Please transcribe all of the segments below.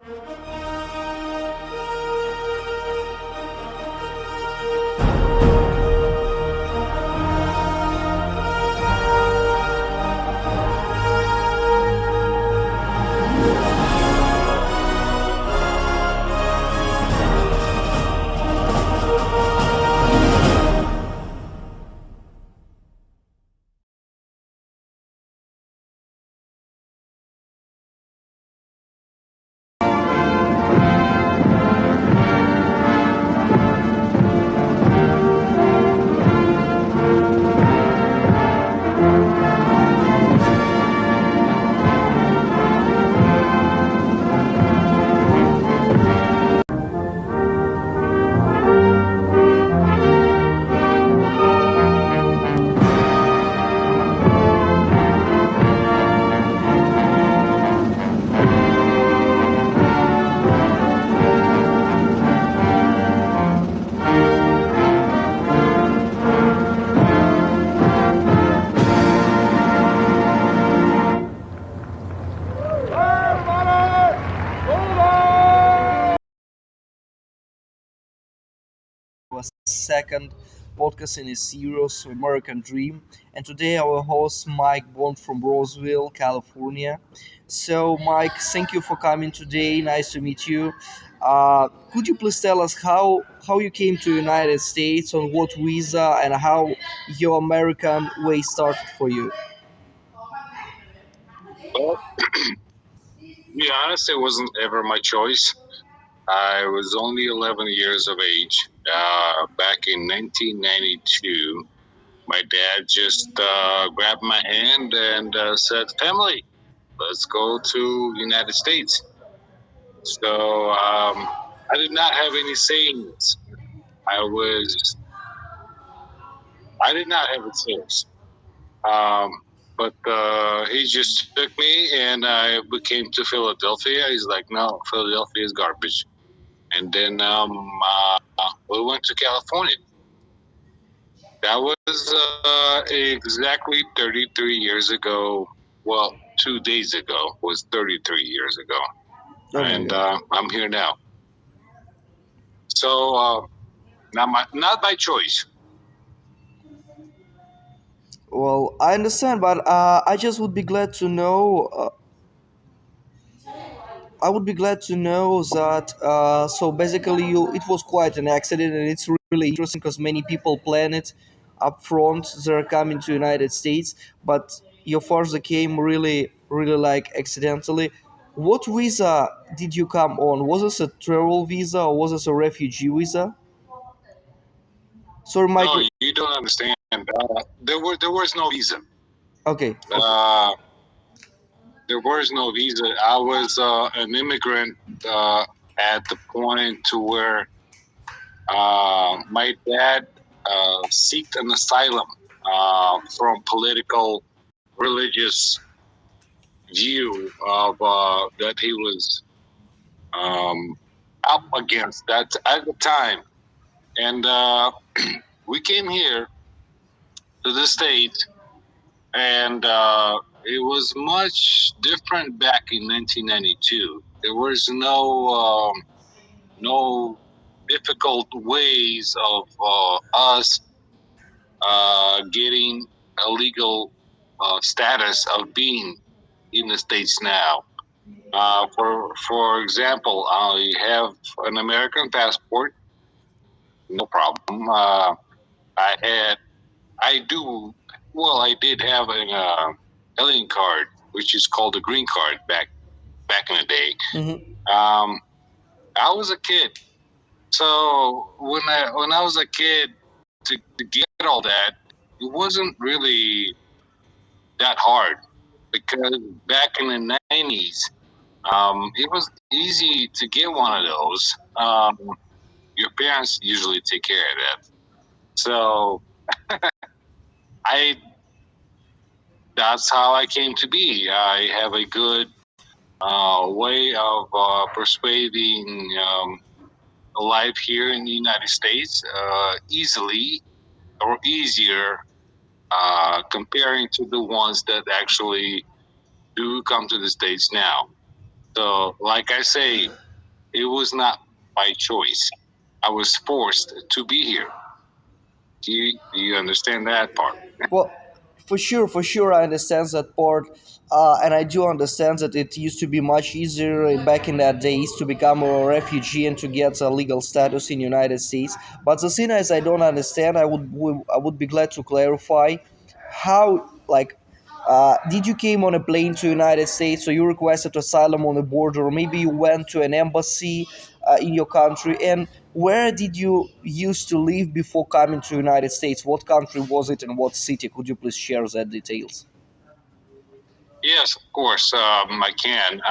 Our second podcast in a series, American Dream. And today, our host, Mike Bond from Roseville, California. So, Mike, thank you for coming today. Nice to meet you. Could you please tell us how you came to United States, on what visa, and how your American way started for you? Well, to be honest, it wasn't ever my choice. I was only 11 years of age back in 1992. My dad just grabbed my hand and said, "Family, let's go to United States." So I did not have any sayings. I was I did not have a choice. Um, but he just took me and I became to Philadelphia. He's like, "No, Philadelphia is garbage." And then we went to California. That was exactly 33 years ago. Well, 2 days ago was 33 years ago, Oh my and God. I'm here now. So not by choice. Well, I understand, but I just would be glad to know. I would be glad to know that. So basically, it was quite an accident, and it's really interesting because many people plan it up front. They're coming to United States, but your father came really like accidentally. What visa did you come on? Was this a travel visa or was this a refugee visa? Sorry, Mike. No, you don't understand. There was no visa. Okay, okay. Uh, there was no visa. I was an immigrant at the point to where my dad sought an asylum from political religious view of that he was um, up against that at the time, and we came here to the states, and it was much different back in 1992. There was no difficult ways of us getting a legal status of being in the states now. For example, I have an American passport, no problem. I had I do well. I did have an alien card, which is called a green card back in the day. Hmm. Um, I was a kid, so when I was a kid to get all that, it wasn't really that hard because back in the 90s, it was easy to get one of those. Your parents usually take care of that. So I that's how I came to be. I have a good way of persuading life here in the United States easily or easier comparing to the ones that actually do come to the States now. So, like I say, it was not by choice. I was forced to be here. Do you understand that part? Well, for sure, I understand that part, and I do understand that it used to be much easier back in that days to become a refugee and to get a legal status in United States. But the thing is, I don't understand. I would be glad to clarify how, like, did you came on a plane to United States, so you requested asylum on the border, or maybe you went to an embassy in your country, and where did you used to live before coming to United States? What country was it and what city? Could you please share that details? Yes, of course, I can.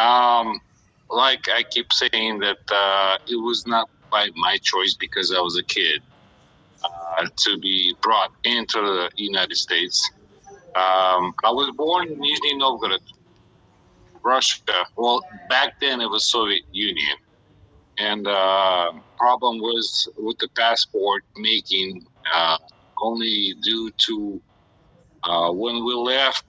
Like I keep saying that it was not by my choice because I was a kid to be brought into the United States. I was born in Nizhny Novgorod, Russia. Well, back then it was Soviet Union, and problem was with the passport making only due to when we left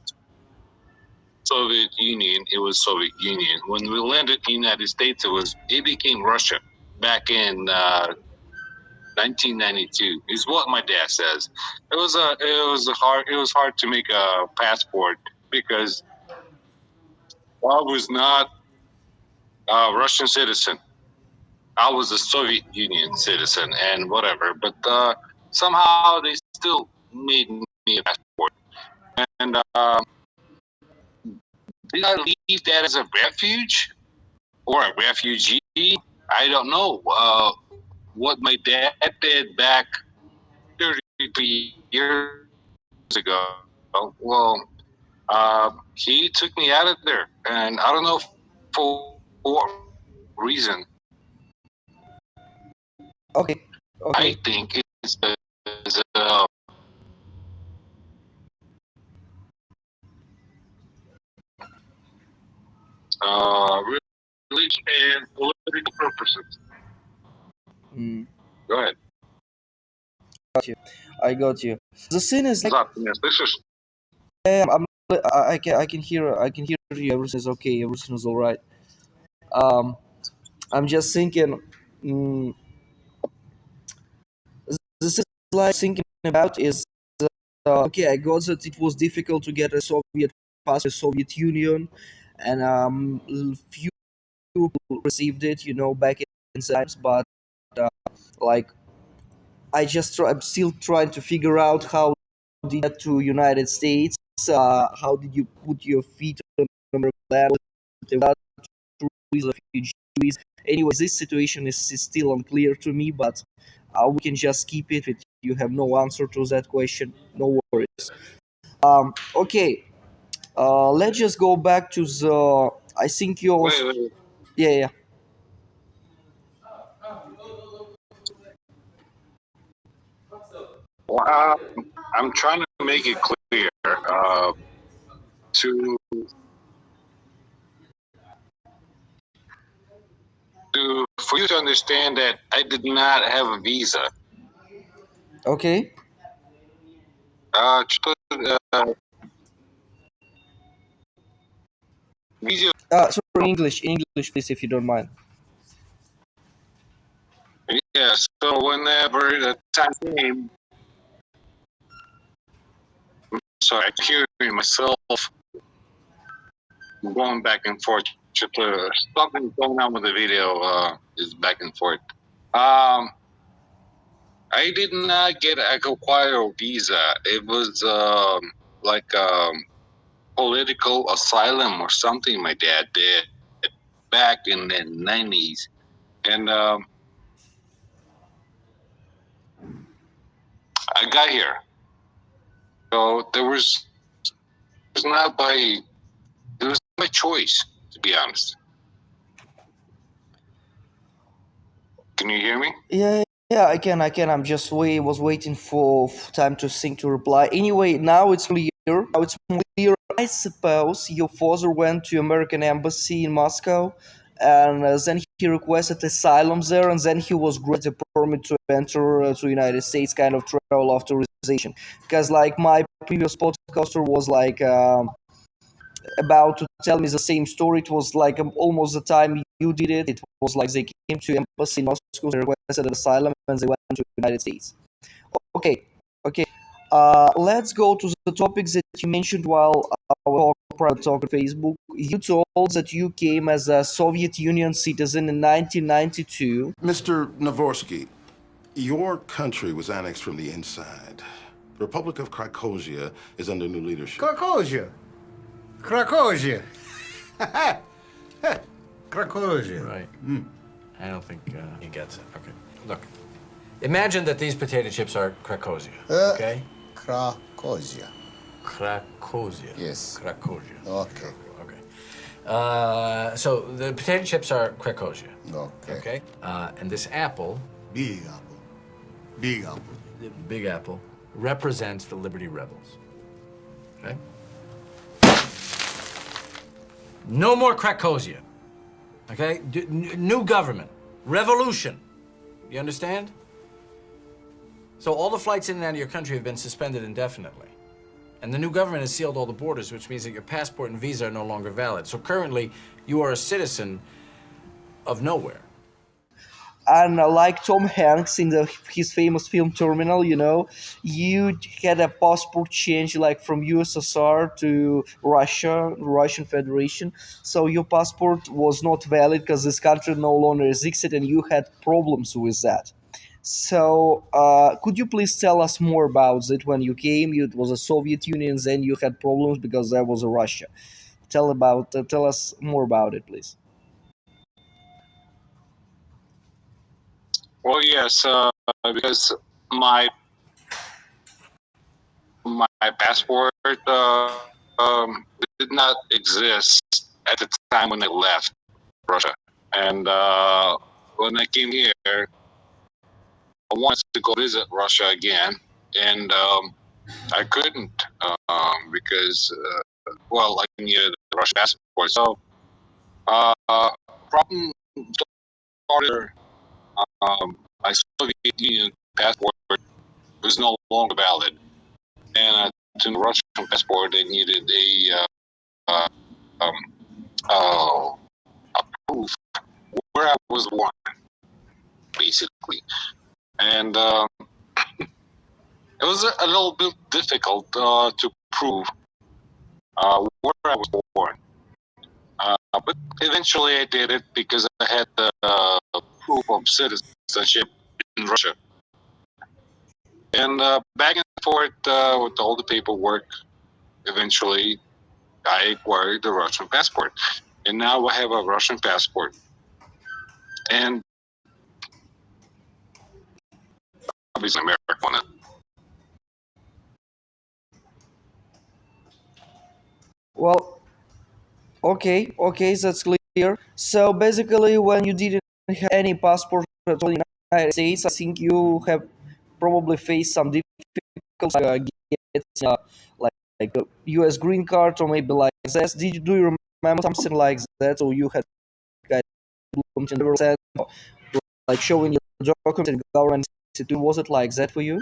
Soviet Union, it was Soviet Union. When we landed in the United States, it became Russia back in 1992. Is what my dad says. It was hard to make a passport because I was not a Russian citizen. I was a Soviet Union citizen and whatever. But somehow they still made me a passport. And did I leave that as a refuge or a refugee? I don't know. What my dad did back 33 years ago. Well, he took me out of there, and I don't know for what reason. Okay, I okay, think it's religious and political purposes. mm, Go ahead. got you. I got you. The thing is, like, This is I'm, I can hear you. Everything is okay. Everything is all right. I'm just thinking. Mm, this is like thinking about is okay. I got that it was difficult to get a Soviet pass, a Soviet Union, and few people received it, back in times. But uh, like, I'm still trying to figure out how did you get to United States. How did you put your feet on American land without refugees? Anyways, this situation is still unclear to me, but we can just keep it. If you have no answer to that question, no worries. Okay, let's just go back to the. I think yours. wait, wait. Yeah, yeah. Well, I'm trying to make it clear to for you to understand that I did not have a visa. Okay. Uh, visa. Sorry, English, please, if you don't mind. Yeah. So whenever the time came, sorry, I can hear myself going back and forth. Something going on with the video is back and forth. Um, I did not get acquire a visa. It was like political asylum or something. My dad did back in the 90s, and I got here. So it was not by it was my choice, to be honest. Can you hear me? Yeah, yeah, I can. I'm just was waiting for time to think to reply. Anyway, now it's clear. Now it's clear. I suppose your father went to American embassy in Moscow, and then he requested asylum there, and then he was granted a permit to enter to United States, kind of travel authorization. Because like my previous podcaster was like. about to tell me the same story. It was like almost the time you did it. It was like they came to embassy in Moscow, they requested asylum, and they went to the United States. Okay, okay. Let's go to the topics that you mentioned while our private talk on Facebook. You told that you came as a Soviet Union citizen in 1992. Mr. Navorsky, your country was annexed from the inside. The Republic of Krakosia is under new leadership. Krakosia. Krakosia. Krakosia. Right. I don't think he gets it. Okay. Look, imagine that these potato chips are Krakosia, okay? Krakosia. Krakosia. Yes. Krakosia. Okay. Okay. So the potato chips are Krakosia. Okay. Okay. And this apple, Big apple. Big apple. the big apple, represents the Liberty Rebels. Okay. No more Krakosia. Okay. New government. Revolution. You understand? So all the flights in and out of your country have been suspended indefinitely. And the new government has sealed all the borders, which means that your passport and visa are no longer valid. So currently, you are a citizen of nowhere. And like Tom Hanks in his famous film Terminal, you had a passport change like from USSR to Russia, Russian Federation. So your passport was not valid because this country no longer existed, and you had problems with that. So, could you please tell us more about it? When you came, it was a Soviet Union, then you had problems because there was a Russia. Tell us more about it, please. Well, yes, because my my passport did not exist at the time when I left Russia, and when I came here, I wanted to go visit Russia again, and I couldn't because well, I needed the Russian passport. So problem started. My Soviet Union passport was no longer valid, and to the Russian passport, they needed uh, um, uh, a proof where I was born, basically, and it was a little bit difficult to prove where I was born. But eventually, I did it because I had the proof of citizenship in Russia, and back and forth with all the paperwork. Eventually, I acquired the Russian passport, and now I have a Russian passport, and obviously American on it. Well, okay, that's clear. So basically, when you didn't have any passport at all in the United States, I think you have probably faced some difficulties getting like a U.S. green card or maybe like that. Do you remember something like that, or you had guys problems in the sense, like showing your documents and government institute? Was it like that for you?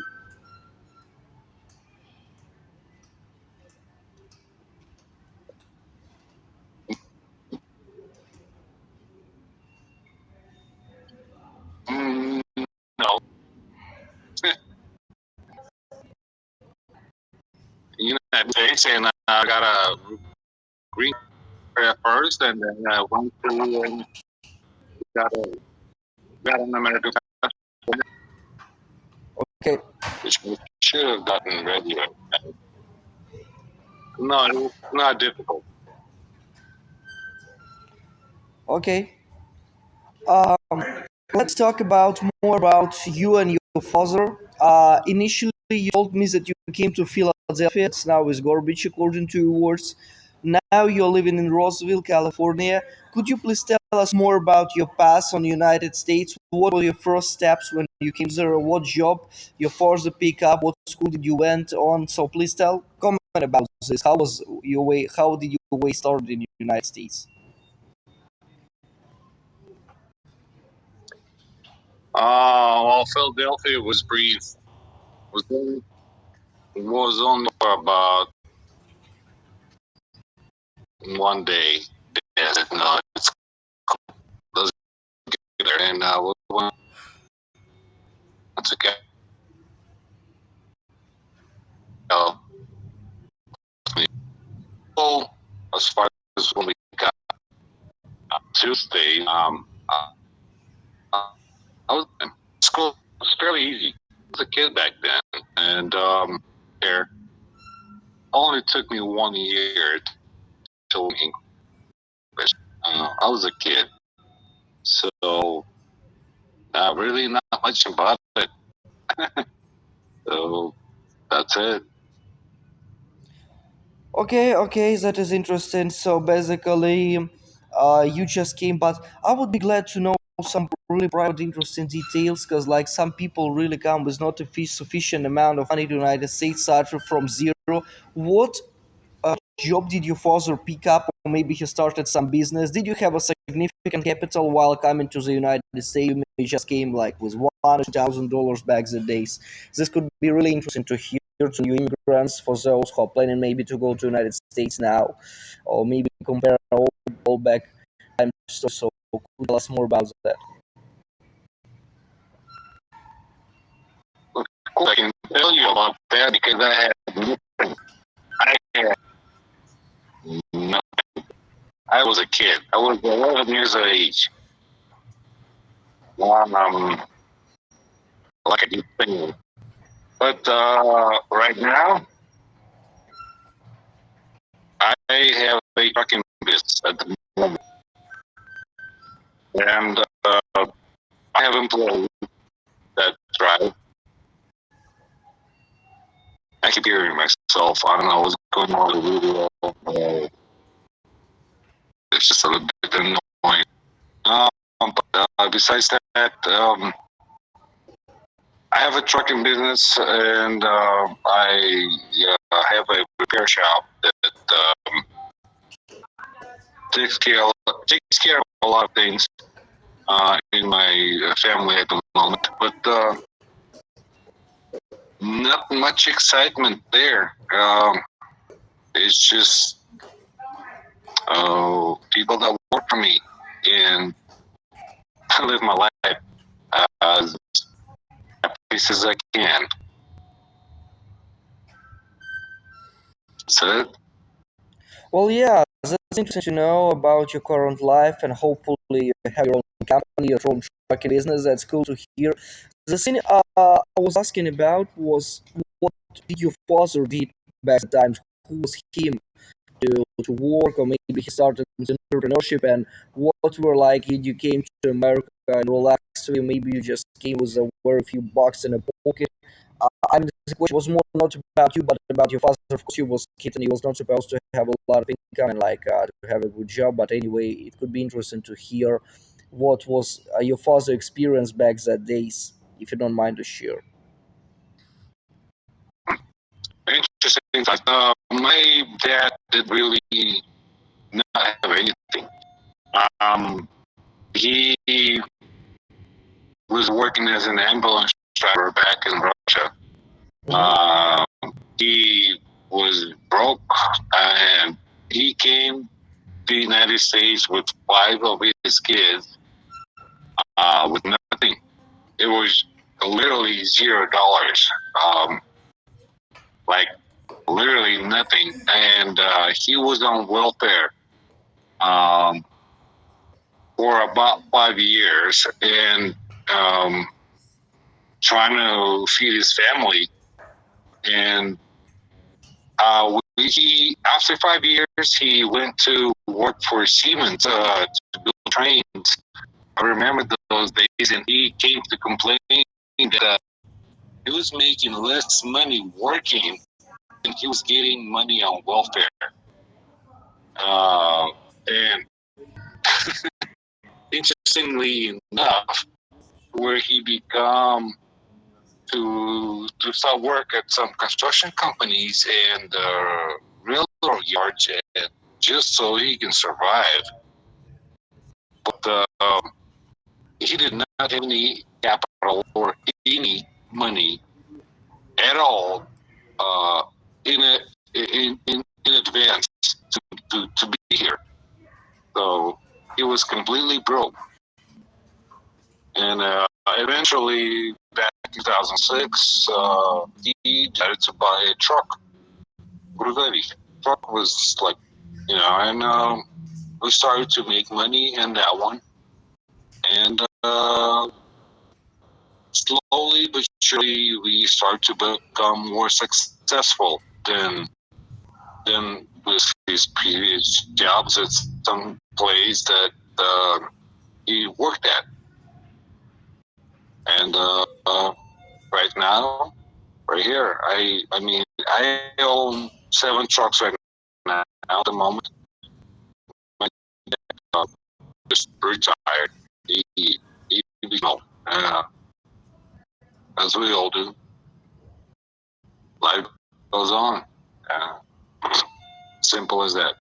Mm, no, United States, and I got a green card first, and then I went through and got a got an American passport, Okay, which we should have gotten regular. No, it was not difficult. okay. Um, let's talk about more about you and your father. Initially, you told me that you came to Philadelphia. It's now with Garbage, according to your words. Now you're living in Roseville, California. Could you please tell us more about your past on the United States? What were your first steps when you came there? What job your father picked up? What school did you went on? So please comment about this. How was your way? How did your way started in the United States? Well, Philadelphia was brief. Was only for about one day, Dad said, "No, it's cool. Let's get there." And we went to get well, as far as when we got Tuesday, I was in school. It was fairly easy. I was a kid back then, and there only took me 1 year to learn English. I was a kid, so really not much about it. So that's it. Okay, that is interesting. So basically, you just came, but I would be glad to know some really private, interesting details, because like some people really come with not a sufficient amount of money to the United States, started from zero. What job did your father pick up, or maybe he started some business? Did you have a significant capital while coming to the United States? You maybe just came like with $1,000 back the days. This could be really interesting to hear to new immigrants, for those who are planning maybe to go to United States now, or maybe compare all back time. So could you tell us more about that? Of course, I can tell you about that because I had no, I was a kid. I was 11 years of age. Um, like a deep thing. But right now, I have a trucking business at the moment, and I have employees that drive. I keep hearing myself. I don't know what's going on with the video. It's just a little bit annoying. But besides that, I have a trucking business, and I have a repair shop that takes care of a lot of things in my family at the moment. But not much excitement there. It's just people that work for me, and I live my life as happy as I can. That's it. Well, yeah, that's interesting to know about your current life, and hopefully you have your own company, your own trucking business. That's cool to hear. The thing I was asking about was what did your father did back at the time? Who was him to work, or maybe he started with entrepreneurship, and what were like you came to America and relaxed, so maybe you just came with a very few bucks in a pocket. I mean, the question was more not about you, but about your father. Of course, he was a kid and he was not supposed to have a lot of income and like to have a good job. But anyway, it could be interesting to hear what was your father experience back that days, if you don't mind to share. Interesting. My dad did really not have anything. Um, he was working as an ambulance driver back in Russia. Uh, he was broke, and he came to the United States with 5 of his kids with nothing. It was literally $0, like literally nothing, and he was on welfare um, for about 5 years, and trying to feed his family. And he, after 5 years, he went to work for Siemens to build trains. I remember those days, and he came to complain that he was making less money working than he was getting money on welfare. And interestingly enough, where he become to start work at some construction companies and railroad yards, and just so he can survive. But he did not have any capital or any money at all uh, in, a, in advance to be here. So he was completely broke. And eventually, back in 2006, he decided to buy a truck. Truck was like, and we started to make money in that one. And slowly but surely, we start to become more successful than with his previous jobs at some place that he worked at. And right now, right here, I mean, I own 7 trucks right now at the moment. My dad just retired. He uh, as we all do. Life goes on. Uh, Simple as that.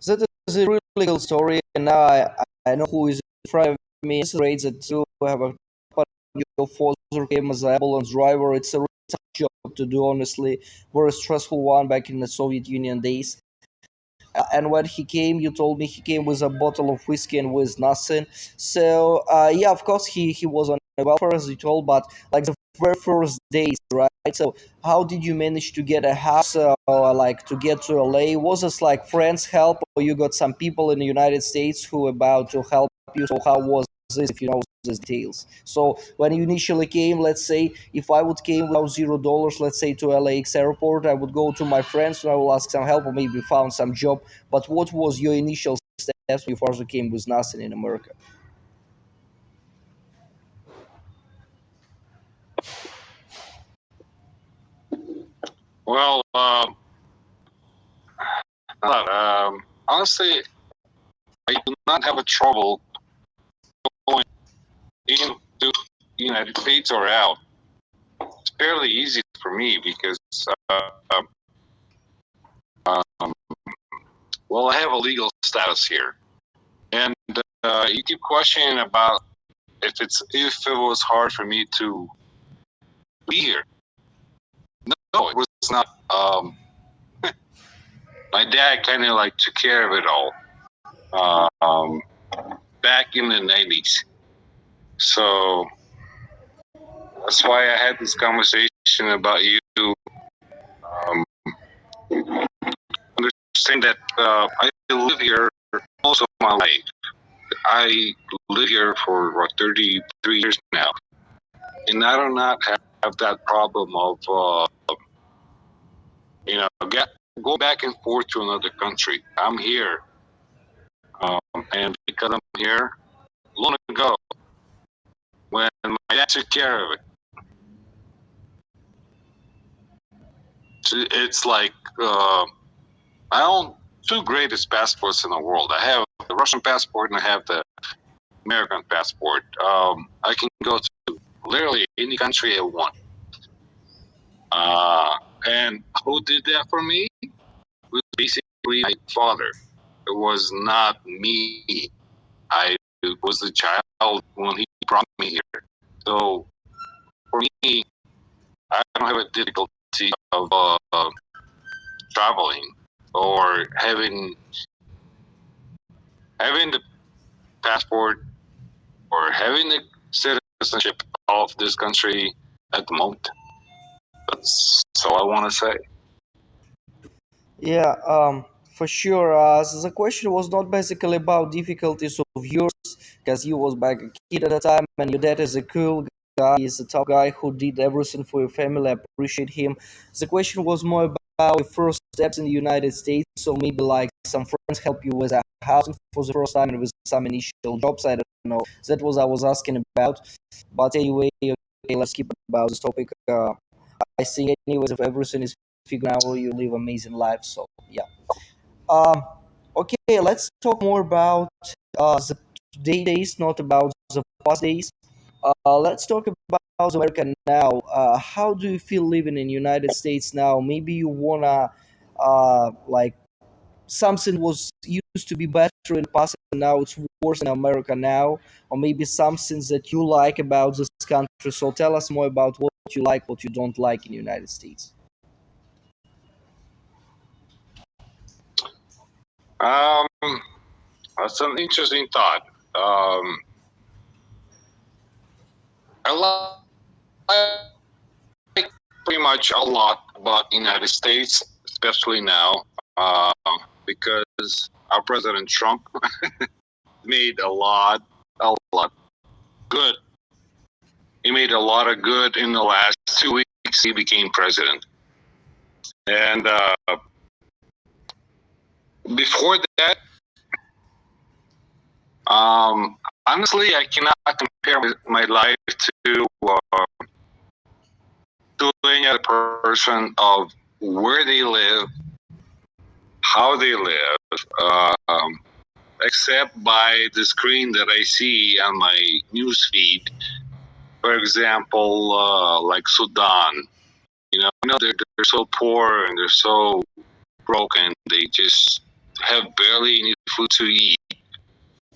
That is a really cool story, and now I know who is in front of me. It's great that you have a but your father came as an ambulance driver. It's a really tough job to do, honestly. Very stressful one back in the Soviet Union days. And when he came, you told me he came with a bottle of whiskey and with nothing. So yeah, of course he was on welfare as you told, but like the very first days, right? So how did you manage to get a house, like to get to LA? Was this like friends help, or you got some people in the United States who were about to help you? So how was this, if you know these details? So when you initially came, let's say if I would came without $0, let's say to LAX airport, I would go to my friends and I will ask some help or maybe found some job. But what was your initial steps when you first came with nothing in America? Well, honestly, I do not have a trouble going into the United States or out. It's fairly easy for me because, um, well, I have a legal status here, and you keep questioning about if it was hard for me to be here. No, it was not. My dad kind of like took care of it all back in the 90s. So that's why I had this conversation about you. Understand that I live here most of my life. I live here for 33 years now, and I do not have that problem of go back and forth to another country. I'm here, and because I'm here, long ago when my dad took care of it, it's like I own 2 greatest passports in the world. I have the Russian passport and I have the American passport. I can go to literally any country I want. And who did that for me? It was basically my father. It was not me. I was the child when he brought me here. So for me, I don't have a difficulty of traveling or having the passport or having the citizenship of this country at the moment. That's all I want to say. Yeah, for sure. The question was not basically about difficulties of yours, because you was back a kid at the time, and your dad is a cool guy. He's a top guy who did everything for your family. I appreciate him. The question was more about your first steps in the United States. So maybe like some friends help you with a housing for the first time and with some initial jobs. I don't know. That was I was asking about. But anyway, okay, let's keep about this topic. I think anyways, if everything is figured out, you live amazing life. So yeah. Um. Okay, let's talk more about the today days, not about the past days. Let's talk about America now. How do you feel living in United States now? Maybe you wanna like something was used to be better in the past and now it's worse in America now, or maybe something that you like about this country. So tell us more about what you like, what you don't like in the United States. Um, that's an interesting thought. I like pretty much a lot about the United States, especially now, uh, because our President Trump made a lot good. He made a lot of good in the last 2 weeks. He became president, and before that, honestly, I cannot compare my life to to any other person of where they live, how they live, except by the screen that I see on my news feed. For example, like Sudan. They're so poor and they're so broken. They just have barely any food to eat,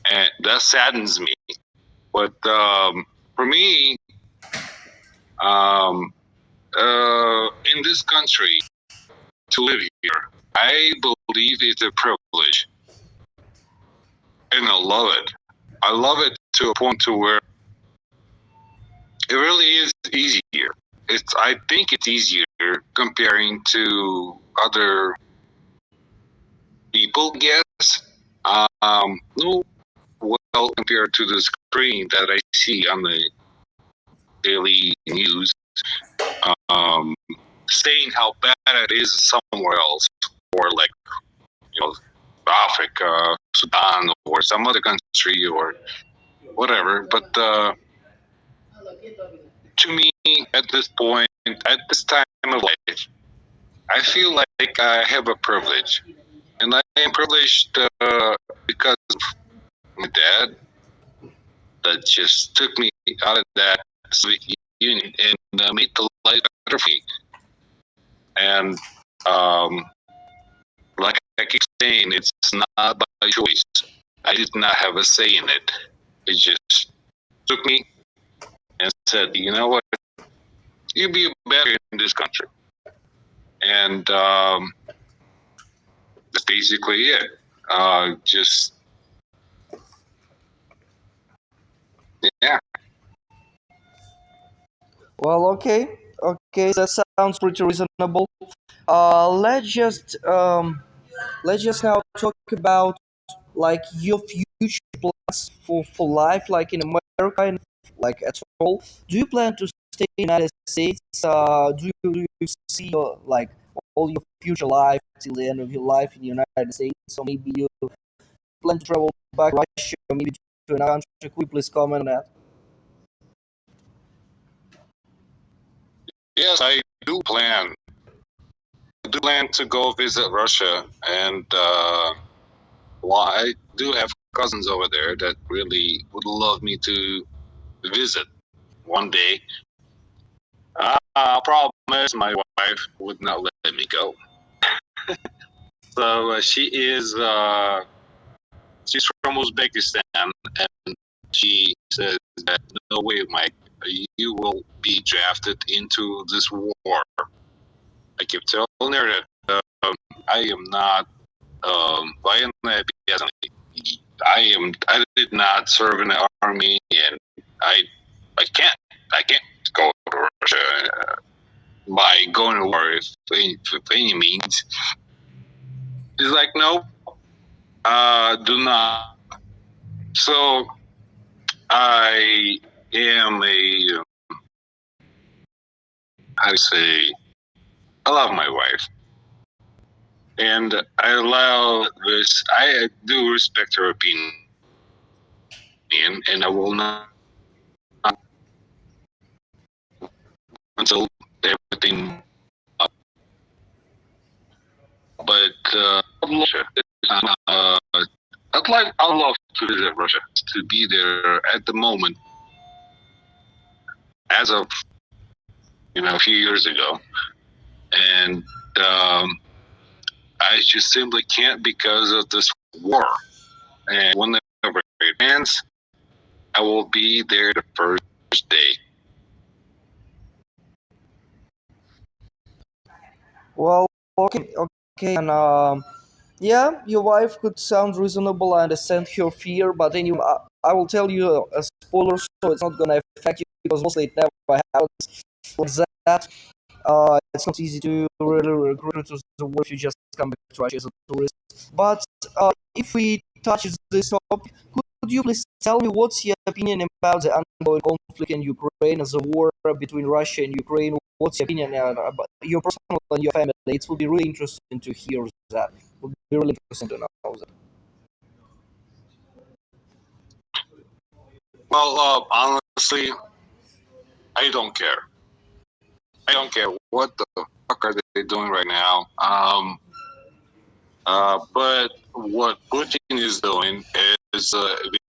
and that saddens me. But for me, um, in this country, to live here, I believe it's a privilege, and I love it. I love it to a point to where it really is easier. I think it's easier comparing to other people, I guess. No, well, compared to the screen that I see on the daily news, um, saying how bad it is somewhere else, or like, you know, Africa, Sudan, or some other country, or whatever. But to me, at this point, at this time of life, I feel like I have a privilege, and I am privileged because of my dad that just took me out of that Soviet Union and made the life better for me. And um, like I keep saying, it's not by choice. I did not have a say in it. It just took me and said, you know what, you'll be better in this country. And that's basically it. Just, yeah. Well, okay, that sounds pretty reasonable. Let's just now talk about like your future plans for life, like in America, and like at all. Do you plan to stay in the United States? Do you see like all your future life till the end of your life in the United States? So maybe you plan to travel back to Russia, or maybe to another country. Could you please comment on that? Yes, I do plan. I do plan to go visit Russia, and well, I do have cousins over there that really would love me to visit one day. Problem is, my wife would not let me go. So she's from Uzbekistan, and she says that no way, Mike, you will be drafted into this war. I keep telling her that I am not. I did not serve in the army, and I can't. I can't go to Russia by going to war if any means. He's like, no, do not. So I am how do you say, I love my wife. And I allow this, I do respect her opinion, and I will not until everything. But Russia, I'd love to visit Russia, to be there at the moment, as of a few years ago, and I just simply can't because of this war. And whenever it ends, I will be there the first day. Well, okay, and Yeah, your wife could sound reasonable. I understand her fear, but anyway, I will tell you a spoiler, so it's not gonna affect you because mostly it never happens like that. It's not easy to really recruit to the war if you just come back to Russia as a tourist. But if we touch this topic, could you please tell me what's your opinion about the ongoing conflict in Ukraine, as a war between Russia and Ukraine? What's your opinion about your personal and your family? It will be really interesting to hear that. It would be really interesting to know that. Well, honestly, I don't care. I don't care what the fuck are they doing right now. But what Putin is doing is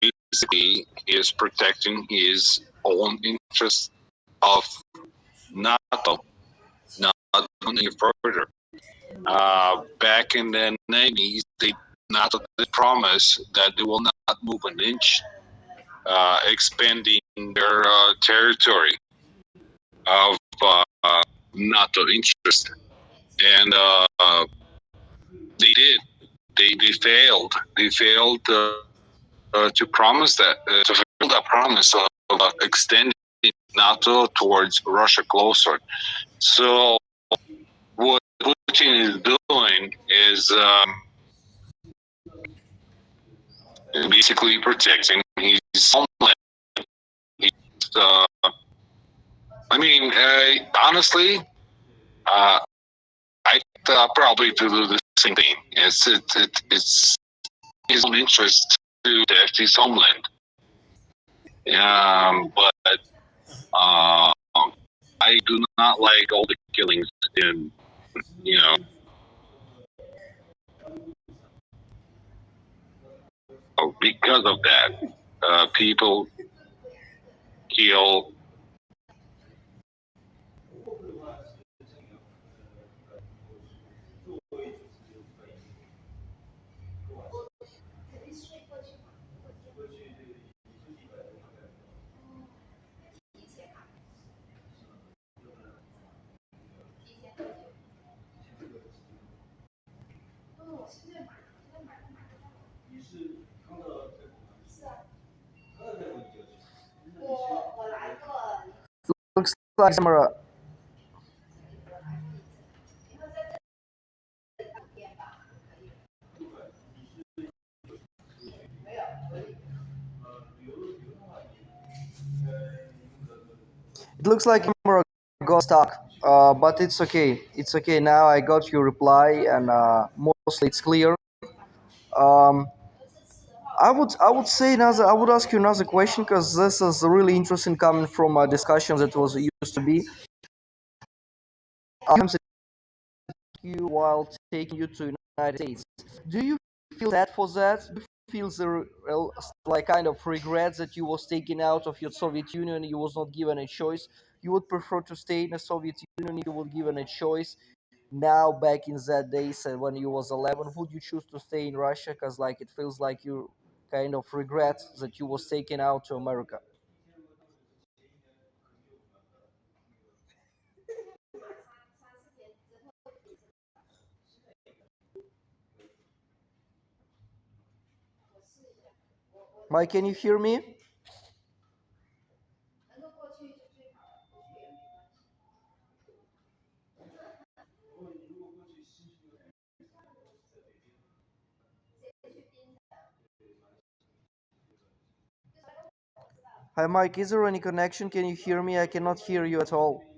basically he is protecting his own interests of NATO, not going any further. Back in the 90s, NATO did promise that they will not move an inch, expanding their territory of NATO interest. And they did. They failed. They failed to promise that, to fulfill that promise of extending NATO towards Russia closer. So what Putin is doing is basically protecting his homeland. He's, honestly, I probably do the same thing. It's his own interest to protect his homeland. But uh, I do not like all the killings in, you know, because of that. People kill. Looks like camera. It looks like camera got stuck. But it's okay. It's okay now. I got your reply, and mostly it's clear. Um, I would say another. I would ask you another question because this is really interesting coming from a discussion that was used to be. I you while taking you to United States. Do you feel sad for that? Do you feel the like kind of regret that you was taken out of your Soviet Union? You was not given a choice. You would prefer to stay in the Soviet Union if you were given a choice. Now, back in that days when you was 11, would you choose to stay in Russia? Because like it feels like you kind of regret that you was taken out to America. Mike, can you hear me? Hi, Mike. Is there any connection? Can you hear me? I cannot hear you at all.